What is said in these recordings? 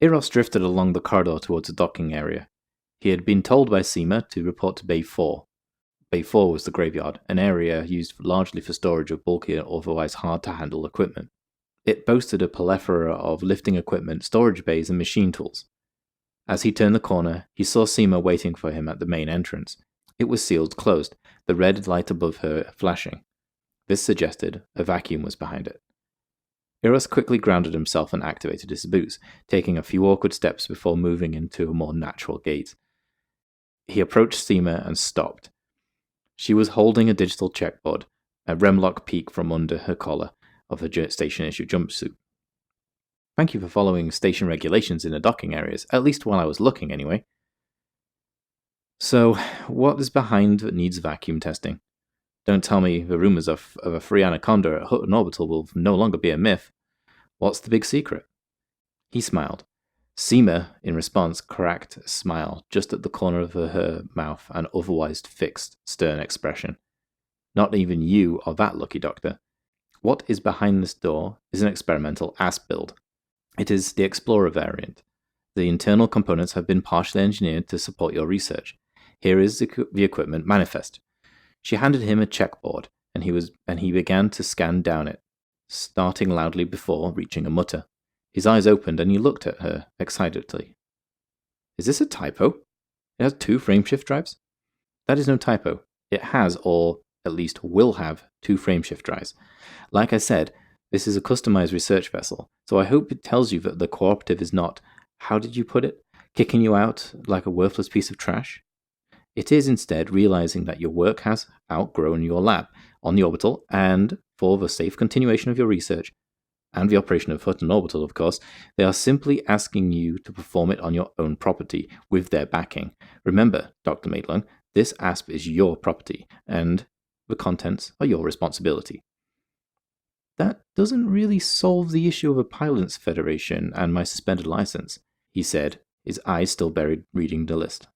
Eros drifted along the corridor towards the docking area. He had been told by Sima to report to Bay 4. Bay 4 was the graveyard, an area used largely for storage of bulky and otherwise hard-to-handle equipment. It boasted a plethora of lifting equipment, storage bays, and machine tools. As he turned the corner, he saw Sima waiting for him at the main entrance. It was sealed closed, the red light above her flashing. This suggested a vacuum was behind it. Eros quickly grounded himself and activated his boots, taking a few awkward steps before moving into a more natural gait. He approached Sima and stopped. She was holding a digital checkboard, a remlock peak from under her collar of her station-issue jumpsuit. Thank you for following station regulations in the docking areas, at least while I was looking anyway. So, what is behind that needs vacuum testing? Don't tell me the rumors of a free Anaconda at Hutton Orbital will no longer be a myth. What's the big secret? He smiled. Sima, in response, cracked a smile just at the corner of her mouth, an otherwise fixed, stern expression. Not even you are that lucky, Doctor. What is behind this door is an experimental ass build. It is the Explorer variant. The internal components have been partially engineered to support your research. Here is the equipment manifest. She handed him a checkboard, and he began to scan down it, starting loudly before reaching a mutter. His eyes opened, and he looked at her excitedly. Is this a typo? It has 2 frameshift drives? That is no typo. It has, or at least will have, 2 frameshift drives. Like I said, this is a customized research vessel, so I hope it tells you that the cooperative is not, how did you put it, kicking you out like a worthless piece of trash? It is instead realizing that your work has outgrown your lab on the orbital, and for the safe continuation of your research, and the operation of Hutton Orbital, of course, they are simply asking you to perform it on your own property, with their backing. Remember, Dr. Maitland, this ASP is your property, and the contents are your responsibility. That doesn't really solve the issue of a Pilots Federation and my suspended license, he said, his eyes still buried reading the list.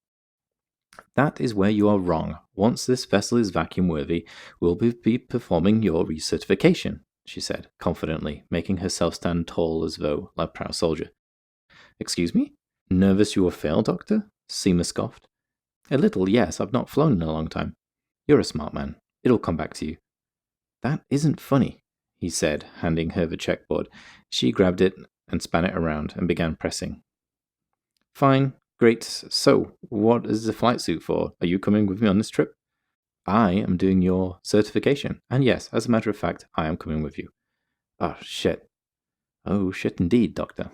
That is where you are wrong. Once this vessel is vacuum-worthy, we'll be performing your recertification, she said, confidently, making herself stand tall as though like a proud soldier. Excuse me? Nervous you will fail, Doctor? Sima scoffed. A little, yes. I've not flown in a long time. You're a smart man. It'll come back to you. That isn't funny, he said, handing her the checkboard. She grabbed it and span it around and began pressing. Fine. Great. So, what is the flight suit for? Are you coming with me on this trip? I am doing your certification. And yes, as a matter of fact, I am coming with you. Oh, shit. Oh, shit indeed, Doctor.